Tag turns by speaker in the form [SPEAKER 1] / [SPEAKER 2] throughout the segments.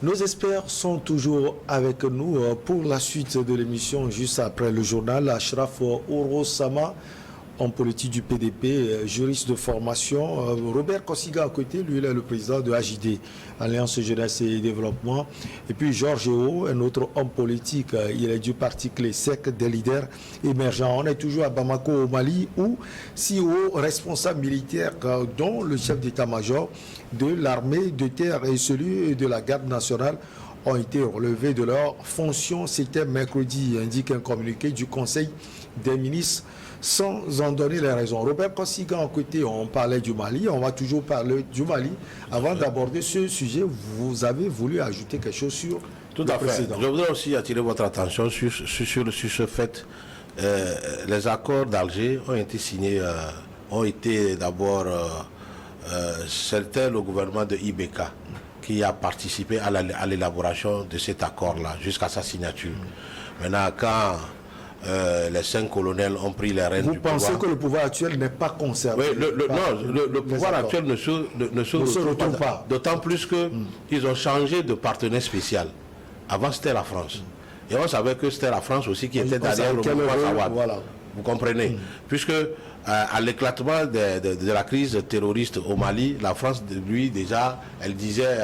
[SPEAKER 1] Nos experts sont toujours avec nous pour la suite de l'émission, juste après le journal. Ashraf Orosama, homme politique du PDP, juriste de formation. Robert Kossiga à côté, lui il est le président de AJD, Alliance Jeunesse et Développement. Et puis Georges Eo, un autre homme politique, il est du parti Clé-Sec, des leaders émergents. On est toujours à Bamako au Mali, où 6 hauts responsables militaires, dont le chef d'état-major de l'armée de terre et celui de la garde nationale, ont été relevés de leurs fonctions. C'était mercredi, indique un communiqué du Conseil des ministres, sans en donner les raisons. Robert Kossiga, en côté, on parlait du Mali, on va toujours parler du Mali. Avant d'aborder ce sujet, vous avez voulu ajouter quelque chose sur
[SPEAKER 2] tout à fait. Je voudrais aussi attirer votre attention sur ce fait. Les accords d'Alger ont été signés, ont été d'abord, c'était le gouvernement de IBK qui a participé à l'élaboration de cet accord-là, jusqu'à sa signature. Maintenant, quand les 5 colonels ont pris les rênes du pouvoir... Vous pensez
[SPEAKER 1] que le pouvoir actuel n'est pas concerné?
[SPEAKER 2] Oui, le pouvoir actuel ne se retrouve pas. D'autant plus qu'ils ont changé de partenaire spécial. Avant, c'était la France. Et on savait que c'était la France aussi qui était derrière le mouvement Sawad. Voilà. Vous comprenez? Puisque à l'éclatement de la crise terroriste au Mali, la France, lui, déjà, elle disait,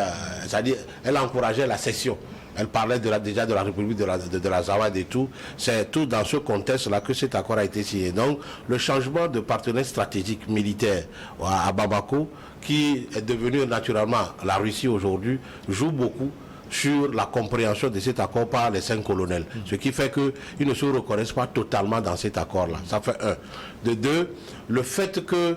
[SPEAKER 2] c'est-à-dire, elle encourageait la cession. Elle parlait déjà de la République de la Zawad et tout. C'est tout dans ce contexte-là que cet accord a été signé. Donc, le changement de partenaire stratégique militaire à Bamako, qui est devenu naturellement la Russie aujourd'hui, joue beaucoup sur la compréhension de cet accord par les 5 colonels. Ce qui fait qu'ils ne se reconnaissent pas totalement dans cet accord-là. Ça fait un. De deux, le fait que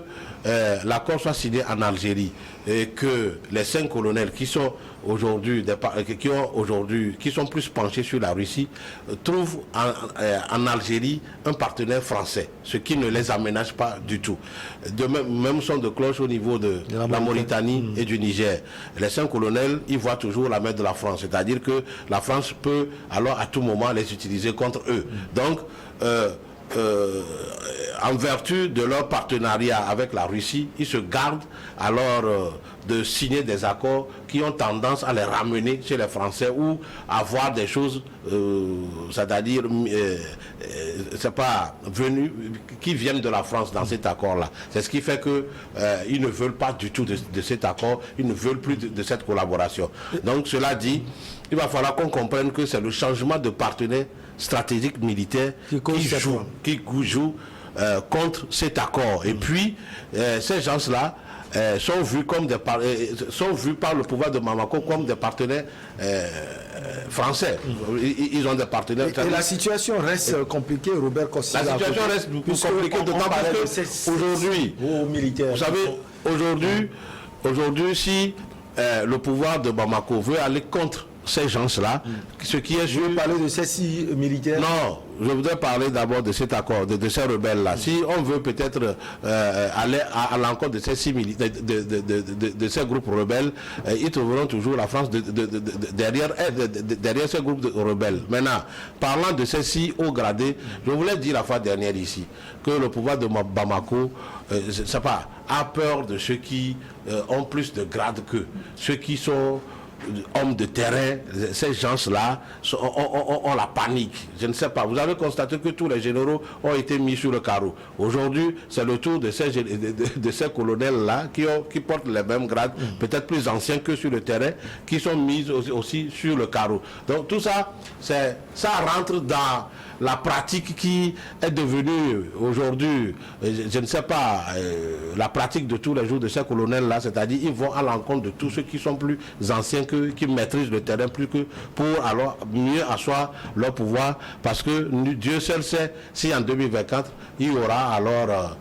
[SPEAKER 2] l'accord soit signé en Algérie et que les 5 colonels qui sont aujourd'hui, qui sont plus penchés sur la Russie, trouvent en Algérie un partenaire français, ce qui ne les aménage pas du tout. De même son de cloche au niveau de la Mauritanie et du Niger. Les 5 colonels, ils voient toujours la main de la France, c'est-à-dire que la France peut alors à tout moment les utiliser contre eux. Donc, en vertu de leur partenariat avec la Russie, ils se gardent alors de signer des accords qui ont tendance à les ramener chez les Français ou à voir des choses, c'est-à-dire, c'est pas venu, qui viennent de la France dans cet accord-là. C'est ce qui fait qu'ils ne veulent pas du tout de cet accord, ils ne veulent plus de cette collaboration. Donc cela dit, il va falloir qu'on comprenne que c'est le changement de partenaire stratégique militaire qui joue contre cet accord. Et puis, ces gens-là sont vus par le pouvoir de Bamako comme des partenaires français. Ils ont des partenaires...
[SPEAKER 1] Et la situation reste compliquée, Robert Kossiga.
[SPEAKER 2] La situation reste compliquée, d'autant plus qu'aujourd'hui, vous savez, aujourd'hui, si le pouvoir de Bamako veut aller contre ces gens-là, ce qui est...
[SPEAKER 1] Je veux parler de ces 6 militaires.
[SPEAKER 2] Non, je voudrais parler d'abord de cet accord, de ces rebelles-là. Si on veut peut-être aller à l'encontre de ces 6 militaires, de ces groupes rebelles, ils trouveront toujours la France derrière ces groupes de rebelles. Maintenant, parlant de ces 6 hauts gradés, je voulais dire la fois dernière ici que le pouvoir de Bamako, a peur de ceux qui ont plus de grades qu'eux, ceux qui sont hommes de terrain. Ces gens-là ont la panique. Je ne sais pas. Vous avez constaté que tous les généraux ont été mis sur le carreau. Aujourd'hui, c'est le tour de ces colonels-là qui portent les mêmes grades, peut-être plus anciens que sur le terrain, qui sont mis aussi sur le carreau. Donc tout ça, ça rentre dans la pratique qui est devenue aujourd'hui, je ne sais pas, la pratique de tous les jours de ces colonels-là, c'est-à-dire ils vont à l'encontre de tous ceux qui sont plus anciens qu'eux, qui maîtrisent le terrain plus que pour alors mieux asseoir leur pouvoir, parce que Dieu seul sait si en 2024 il y aura alors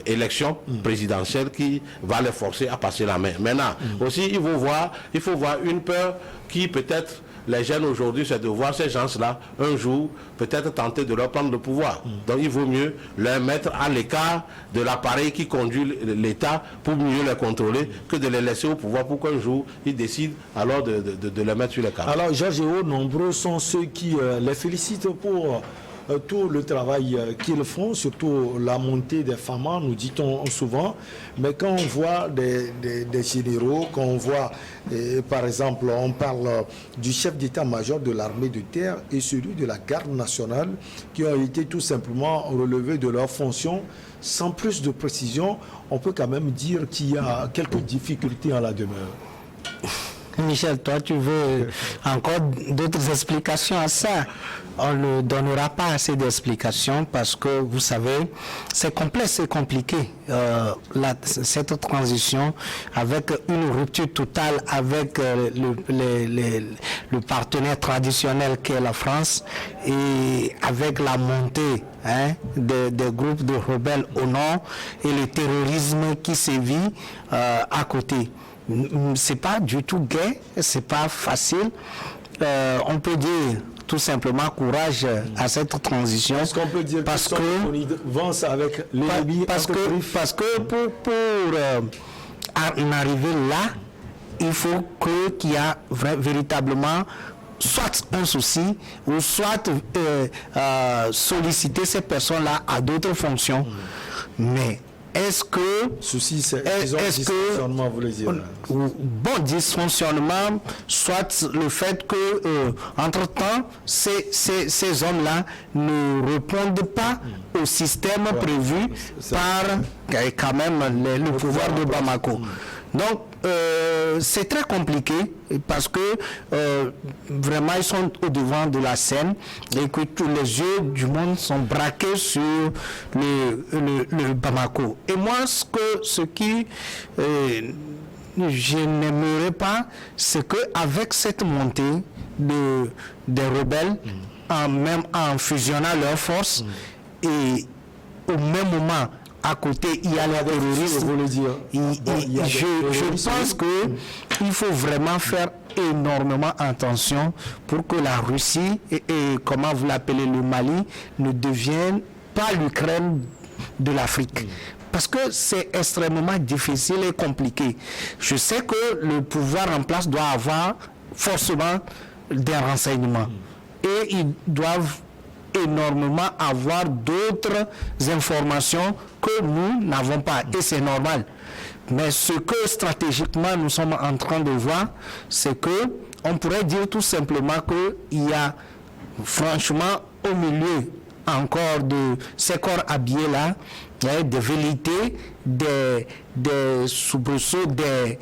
[SPEAKER 2] élection présidentielle qui va les forcer à passer la main. Maintenant, aussi il faut voir une peur qui peut-être les jeunes aujourd'hui, c'est de voir ces gens-là, un jour, peut-être tenter de leur prendre le pouvoir. Donc il vaut mieux les mettre à l'écart de l'appareil qui conduit l'État pour mieux les contrôler que de les laisser au pouvoir pour qu'un jour, ils décident alors de les mettre sur les carreaux.
[SPEAKER 1] Alors, Georges Eo, nombreux sont ceux qui les félicitent pour tout le travail qu'ils font, surtout la montée des FAMA, nous dit-on souvent. Mais quand on voit des généraux, quand on voit, par exemple, on parle du chef d'état-major de l'armée de terre et celui de la garde nationale, qui ont été tout simplement relevés de leurs fonctions, sans plus de précision, on peut quand même dire qu'il y a quelques difficultés en la demeure.
[SPEAKER 3] Michel, toi, tu veux encore d'autres explications à ça? On ne donnera pas assez d'explications parce que, vous savez, c'est complexe, c'est compliqué. Cette transition avec une rupture totale avec le partenaire traditionnel qu'est la France et avec la montée des groupes de rebelles au nord et le terrorisme qui sévit à côté. C'est pas du tout gai, c'est pas facile. On peut dire tout simplement courage à cette transition.
[SPEAKER 1] Est-ce qu'on peut dire
[SPEAKER 3] parce que
[SPEAKER 1] avance avec l'ennemi
[SPEAKER 3] parce que pour en arriver là, il faut qu'il y a véritablement soit un souci ou soit solliciter ces personnes-là à d'autres fonctions. Mais est-ce que...
[SPEAKER 1] Souci, c'est dysfonctionnement, vous voulez dire.
[SPEAKER 3] Bon, dysfonctionnement, soit le fait que, entre-temps, ces hommes-là ne répondent pas au système prévu par, quand même, le pouvoir de Bamako. Donc, c'est très compliqué parce que vraiment ils sont au devant de la scène et que tous les yeux du monde sont braqués sur le Bamako. Et moi, ce qui je n'aimerais pas, c'est qu'avec cette montée des rebelles, même en fusionnant leurs forces, et au même moment, à côté, il y a les terroristes. Je pense qu'il faut vraiment faire énormément attention pour que la Russie et comment vous l'appelez, le Mali, ne deviennent pas l'Ukraine de l'Afrique. Parce que c'est extrêmement difficile et compliqué. Je sais que le pouvoir en place doit avoir forcément des renseignements. Et ils doivent énormément avoir d'autres informations que nous n'avons pas. Et c'est normal. Mais ce que stratégiquement nous sommes en train de voir, c'est que on pourrait dire tout simplement qu'il y a franchement au milieu encore de ces corps habillés-là, des velléités, des soubresauts, des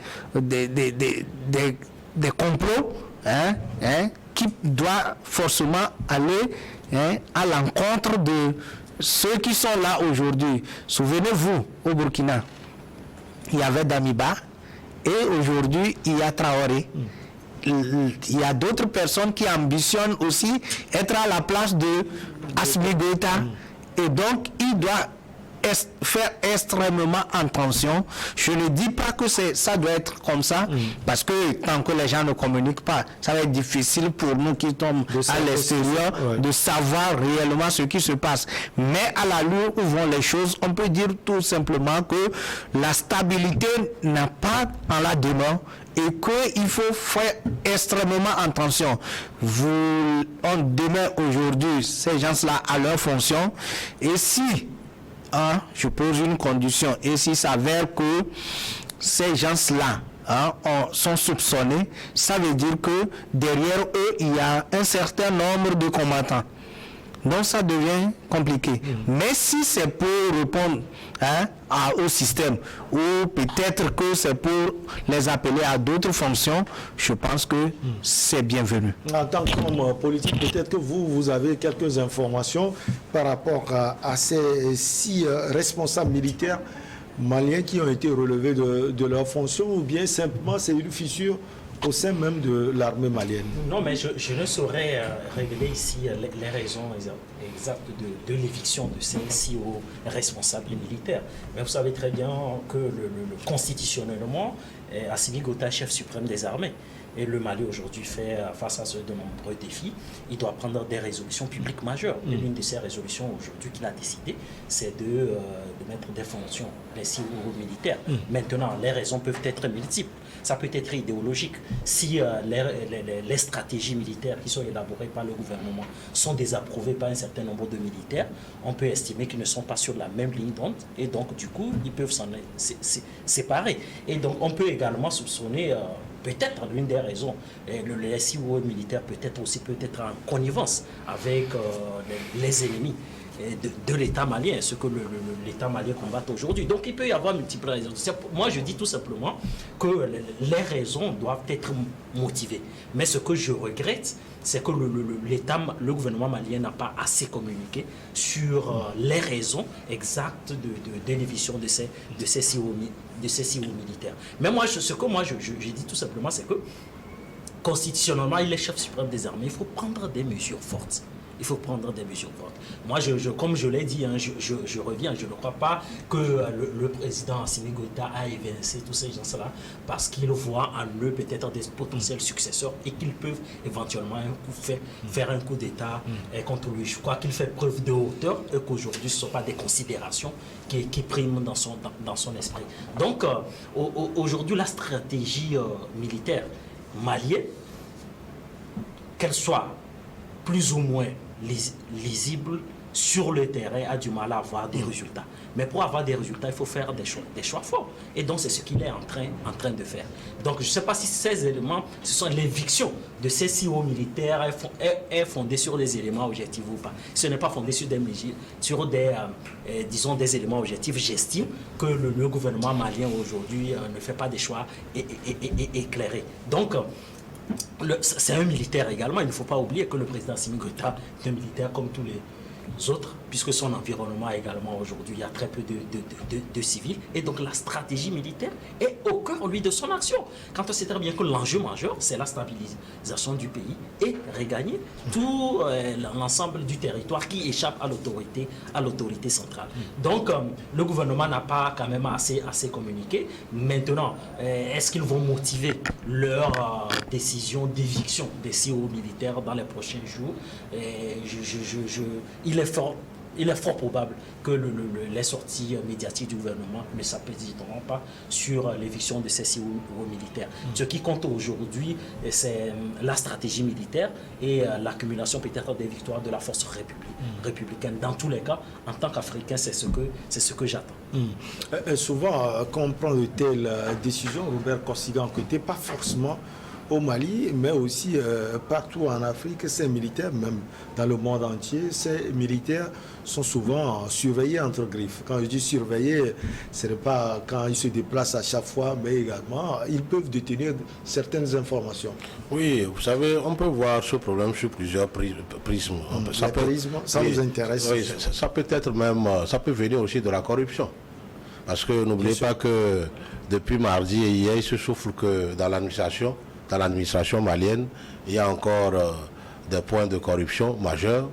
[SPEAKER 3] complots qui doivent forcément aller à l'encontre de ceux qui sont là aujourd'hui. Souvenez-vous, au Burkina, il y avait Damiba et aujourd'hui, il y a Traoré. Il y a d'autres personnes qui ambitionnent aussi être à la place de Assimi Goïta. Et donc, il doit faire extrêmement attention. Je ne dis pas que ça doit être comme ça, parce que tant que les gens ne communiquent pas, ça va être difficile pour nous qui sommes à l'extérieur de savoir réellement ce qui se passe. Mais à l'allure où vont les choses, on peut dire tout simplement que la stabilité n'a pas en la demeure et qu'il faut faire extrêmement attention. On demeure aujourd'hui ces gens-là à leur fonction, et si je pose une condition, et s'il s'avère que ces gens-là sont soupçonnés, ça veut dire que derrière eux, il y a un certain nombre de combattants. Donc ça devient compliqué. Mais si c'est pour répondre au système, ou peut-être que c'est pour les appeler à d'autres fonctions, je pense que c'est bienvenu.
[SPEAKER 1] En tant qu'homme politique, peut-être que vous avez quelques informations par rapport à ces 6 responsables militaires maliens qui ont été relevés de leurs fonctions, ou bien simplement c'est une fissure au sein même de l'armée malienne.
[SPEAKER 4] Non, mais je ne saurais révéler ici les raisons exactes de l'éviction de ces 6 hauts responsables militaires. Mais vous savez très bien que constitutionnellement, Assimi Goïta est chef suprême des armées. Et le Mali aujourd'hui fait face à de nombreux défis. Il doit prendre des résolutions publiques majeures. Et l'une de ces résolutions aujourd'hui qu'il a décidé, c'est de mettre des fonctions, les 6 hauts militaires. Maintenant, les raisons peuvent être multiples. ça peut être idéologique. Si les stratégies militaires qui sont élaborées par le gouvernement sont désapprouvées par un certain nombre de militaires, on peut estimer qu'ils ne sont pas sur la même ligne d'onde et donc du coup ils peuvent s'en séparer. Et donc on peut également soupçonner peut-être l'une des raisons, le SIO militaire peut-être en connivence avec les ennemis de l'État malien, ce que l'État malien combat aujourd'hui. Donc il peut y avoir multiples raisons. Moi je dis tout simplement que les raisons doivent être motivées. Mais ce que je regrette, c'est que le gouvernement malien n'a pas assez communiqué sur les raisons exactes de l'éviction de ces SIO militaires. Mais moi, ce que je dis tout simplement, c'est que constitutionnellement, il est chef suprême des armées, il faut prendre des mesures fortes. Il faut prendre des mesures fortes. Moi, comme je l'ai dit, hein, je reviens, je ne crois pas que le président Assimi Goïta a évincé tous ces gens-là parce qu'il voit en eux peut-être des potentiels successeurs et qu'ils peuvent éventuellement faire un coup d'État contre lui. Je crois qu'il fait preuve de hauteur et qu'aujourd'hui, ce ne sont pas des considérations qui priment dans son esprit. Donc, aujourd'hui, la stratégie militaire malienne, qu'elle soit plus ou moins lisible sur le terrain, a du mal à avoir des résultats. Mais pour avoir des résultats, il faut faire des choix forts. Et donc, c'est ce qu'il est en train de faire. Donc, je ne sais pas si ces éléments, ce sont l'éviction de ces SIO militaires est fondée sur des éléments objectifs ou pas. Ce n'est pas fondé sur disons, des éléments objectifs. J'estime que le gouvernement malien aujourd'hui ne fait pas des choix éclairés. Donc, c'est un militaire également. Il ne faut pas oublier que le président Assimi Goïta est un militaire comme tous les autres, puisque son environnement également aujourd'hui, il y a très peu de civils. Et donc la stratégie militaire est au cœur, lui, de son action. Quand on sait très bien que l'enjeu majeur, c'est la stabilisation du pays et regagner tout l'ensemble du territoire qui échappe à l'autorité centrale. Donc le gouvernement n'a pas quand même assez communiqué. Maintenant, est-ce qu'ils vont motiver leur décision d'éviction des SIO militaires dans les prochains jours? Il est fort probable que les sorties médiatiques du gouvernement ne s'apprécieront pas sur l'éviction de ces SIO militaires. Ce qui compte aujourd'hui, c'est la stratégie militaire et l'accumulation peut-être des victoires de la force républicaine. Dans tous les cas, en tant qu'Africain, c'est ce que j'attends.
[SPEAKER 1] Souvent, quand on prend de telles décisions, Robert Kossigan, que tu n'es pas forcément au Mali, mais aussi partout en Afrique, ces militaires, même dans le monde entier, ces militaires sont souvent surveillés entre griffes. Quand je dis surveillés, ce n'est pas quand ils se déplacent à chaque fois, mais également, ils peuvent détenir certaines informations.
[SPEAKER 2] Oui, vous savez, on peut voir ce problème sur plusieurs prismes.
[SPEAKER 1] Ça vous intéresse?
[SPEAKER 2] Oui, ça peut être même, ça peut venir aussi de la corruption. Parce que n'oubliez pas que depuis mardi et hier, il se souffle que dans l'administration malienne, il y a encore des points de corruption majeurs.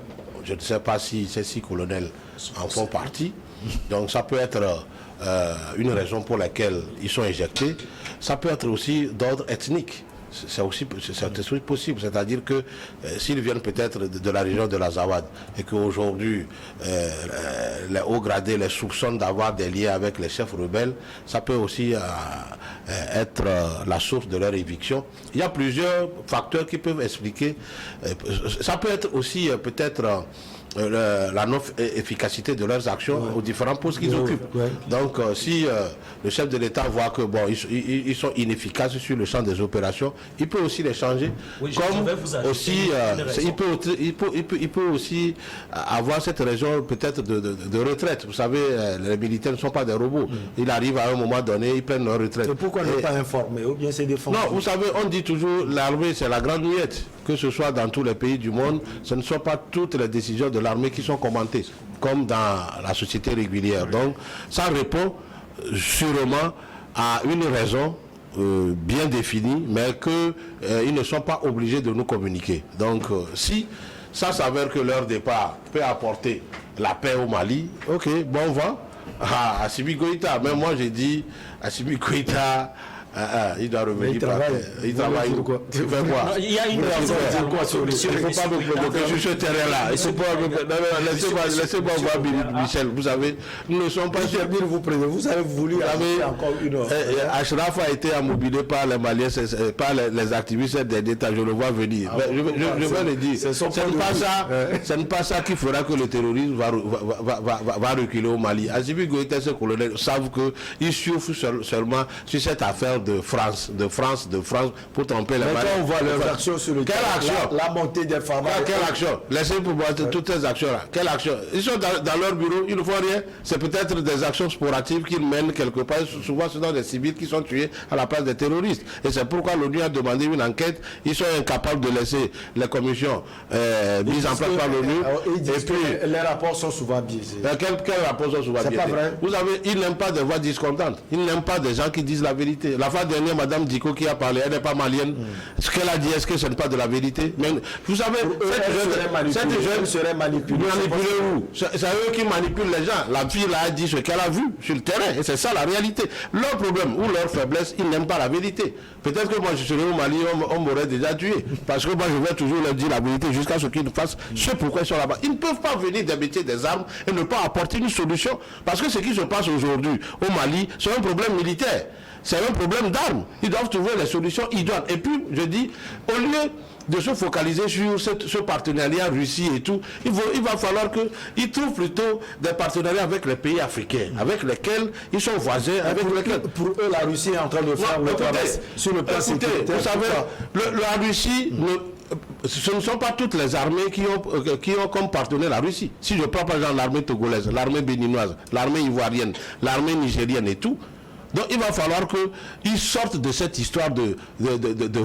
[SPEAKER 2] Je ne sais pas si ces 6 colonels en font partie. Donc ça peut être une raison pour laquelle ils sont éjectés. Ça peut être aussi d'ordre ethnique. C'est aussi possible, c'est-à-dire que s'ils viennent peut-être de la région de l'Azawad et qu'aujourd'hui les hauts gradés les soupçonnent d'avoir des liens avec les chefs rebelles, ça peut aussi être la source de leur éviction. Il y a plusieurs facteurs qui peuvent expliquer. Ça peut être aussi peut-être la non-efficacité de leurs actions aux différents postes qu'ils occupent. Donc si le chef de l'État voit que bon, ils sont inefficaces sur le champ des opérations, il peut aussi les changer. Comme aussi, il peut aussi avoir cette raison peut-être de retraite. Vous savez, les militaires ne sont pas des robots. Ils arrivent à un moment donné, ils prennent leur retraite.
[SPEAKER 1] Et pourquoi ne pas informer? Ou bien c'est des fonctions?
[SPEAKER 2] Non, vous savez, on dit toujours l'armée c'est la grande muette. Que ce soit dans tous les pays du monde, ce ne sont pas toutes les décisions de l'armée qui sont commentées, comme dans la société régulière. Donc, ça répond sûrement à une raison bien définie, mais qu'ils ne sont pas obligés de nous communiquer. Donc, si ça s'avère que leur départ peut apporter la paix au Mali, ok, bon vent à Assimi Goïta. Mais moi, j'ai dit, Assimi Goïta Il doit revenir.
[SPEAKER 1] Il travaille.
[SPEAKER 2] Il travaille.
[SPEAKER 1] Il fait quoi?
[SPEAKER 4] Il y a une raison.
[SPEAKER 2] Il ne faut pas me provoquer sur ce terrain-là. Laissez-moi voir Michel. Vous savez, nous ne sommes pas sûrs.
[SPEAKER 1] Vous avez voulu encore une heure.
[SPEAKER 2] Ashraf a été ammobilé par les Maliens, par les activistes d'État. Je le vois venir. Je vais le dire. Ce n'est pas ça qui fera que le terrorisme va reculer au Mali. Assimi Goïta, ces colonels savent qu'ils souffrent seulement sur cette affaire de France pour tromper les Maliens.
[SPEAKER 1] Maintenant, on voit leurs actions sur le terrain. La montée des femmes.
[SPEAKER 2] Quelle action? Laissez pour voir toutes ces actions-là. Quelle action? Ils sont dans leur bureau, ils ne font rien. C'est peut-être des actions sporadiques qu'ils mènent quelque part. Souvent, ce sont des civils qui sont tués à la place des terroristes. Et c'est pourquoi l'ONU a demandé une enquête. Ils sont incapables de laisser les commissions mises en place par l'ONU.
[SPEAKER 1] Et puis, les rapports sont souvent biaisés.
[SPEAKER 2] Quels rapports sont souvent biaisés?
[SPEAKER 1] C'est pas vrai.
[SPEAKER 2] Vous savez, ils n'aiment pas des voix discordantes. Ils n'aiment pas des gens qui disent la vérité. La fois dernière, Madame Diko qui a parlé, elle n'est pas malienne. Ce qu'elle a dit, est-ce que ce n'est pas de la vérité? Mais vous savez, cette jeune serait manipulée. Où? C'est eux qui manipulent les gens. La fille là a dit ce qu'elle a vu sur le terrain. Et c'est ça la réalité. Leur problème ou leur faiblesse, ils n'aiment pas la vérité. Peut-être que moi je serais au Mali, on m'aurait déjà tué. Parce que moi je vais toujours leur dire la vérité jusqu'à ce qu'ils fassent ce pourquoi ils sont là-bas. Ils ne peuvent pas venir des métiers des armes et ne pas apporter une solution. Parce que ce qui se passe aujourd'hui au Mali, c'est un problème militaire. C'est un problème d'armes. Ils doivent trouver les solutions idoines. Et puis, je dis, au lieu de se focaliser sur ce partenariat Russie et tout, il va falloir qu'ils trouvent plutôt des partenariats avec les pays africains, avec lesquels ils sont voisins, avec lesquels...
[SPEAKER 1] Pour eux, la Russie est en train de faire le travail sur le plan sécuritaire.
[SPEAKER 2] Vous savez, la Russie... ce ne sont pas toutes les armées qui ont comme partenaire la Russie. Si je prends par exemple l'armée togolaise, l'armée béninoise, l'armée ivoirienne, l'armée nigérienne et tout, donc il va falloir qu'ils sortent de cette histoire de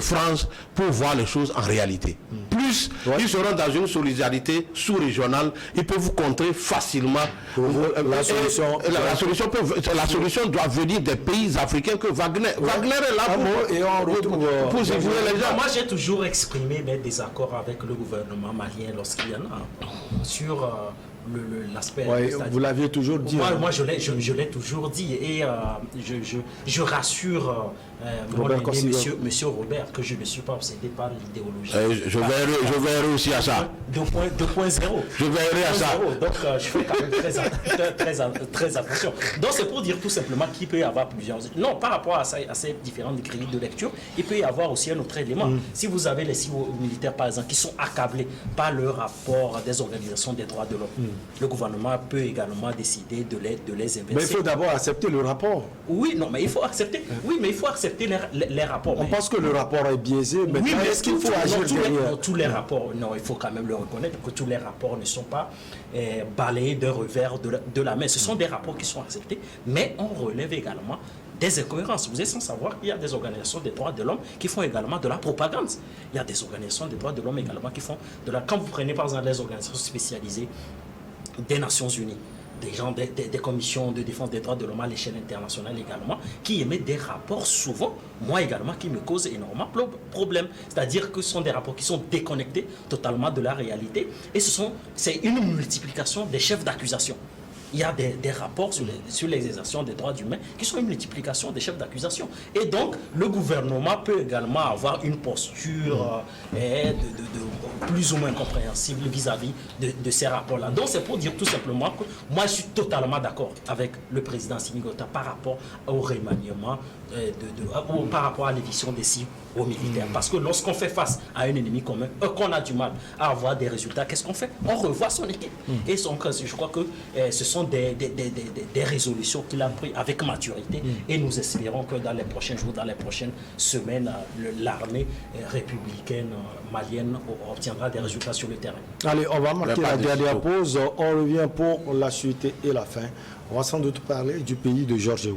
[SPEAKER 2] France pour voir les choses en réalité. Plus ils seront dans une solidarité sous-régionale, ils peuvent vous contrer facilement. La solution doit venir des pays africains que Wagner est là pour sécuriser les gens.
[SPEAKER 4] Moi j'ai toujours exprimé mes désaccords avec le gouvernement malien lorsqu'il y en a sur... l'aspect.
[SPEAKER 1] Vous l'aviez toujours dit.
[SPEAKER 4] Moi je l'ai toujours dit et je rassure monsieur Robert que je ne suis pas obsédé par l'idéologie.
[SPEAKER 2] Je verrai aussi à ça.
[SPEAKER 4] 2.0.
[SPEAKER 2] Je verrai à ça.
[SPEAKER 4] Donc je fais quand même très attention. Donc c'est pour dire tout simplement qu'il peut y avoir plusieurs... Non, par rapport à ces différentes grilles de lecture, il peut y avoir aussi un autre élément. Si vous avez les civils militaires par exemple qui sont accablés par le rapport des organisations des droits de l'homme, le gouvernement peut également décider de les inverser.
[SPEAKER 1] Mais il faut d'abord accepter le rapport.
[SPEAKER 4] Oui, non, mais il faut accepter. Oui, mais il faut accepter les rapports.
[SPEAKER 1] On pense que le rapport est biaisé, mais
[SPEAKER 4] oui, mais
[SPEAKER 1] est-ce qu'il faut agir derrière?
[SPEAKER 4] Tous les rapports, non, il faut quand même le reconnaître que tous les rapports ne sont pas balayés d'un revers de la main. Ce sont des rapports qui sont acceptés, mais on relève également des incohérences. Vous êtes sans savoir qu'il y a des organisations des droits de l'homme qui font également de la propagande. Il y a des organisations des droits de l'homme également qui font de la... Quand vous prenez par exemple les organisations spécialisées des Nations Unies, des gens des commissions de défense des droits de l'homme à l'échelle internationale également, qui émettent des rapports souvent, moi également, qui me causent énormément de problèmes. C'est-à-dire que ce sont des rapports qui sont déconnectés totalement de la réalité et c'est une multiplication des chefs d'accusation. Il y a des rapports sur l'exercice des droits humains qui sont une multiplication des chefs d'accusation. Et donc, le gouvernement peut également avoir une posture plus ou moins compréhensible vis-à-vis de ces rapports-là. Donc, c'est pour dire tout simplement que moi, je suis totalement d'accord avec le président Assimi Goïta par rapport au remaniement, par rapport à l'éviction des civils aux militaires. Parce que lorsqu'on fait face à un ennemi commun, qu'on a du mal à avoir des résultats, qu'est-ce qu'on fait? On revoit son équipe. Et je crois que ce sont des résolutions qu'il a prises avec maturité. Et nous espérons que dans les prochains jours, dans les prochaines semaines, l'armée républicaine malienne obtiendra des résultats sur le terrain.
[SPEAKER 1] Allez, on va marquer la dernière pause. On revient pour la suite et la fin. On va sans doute parler du pays de Georges Weah.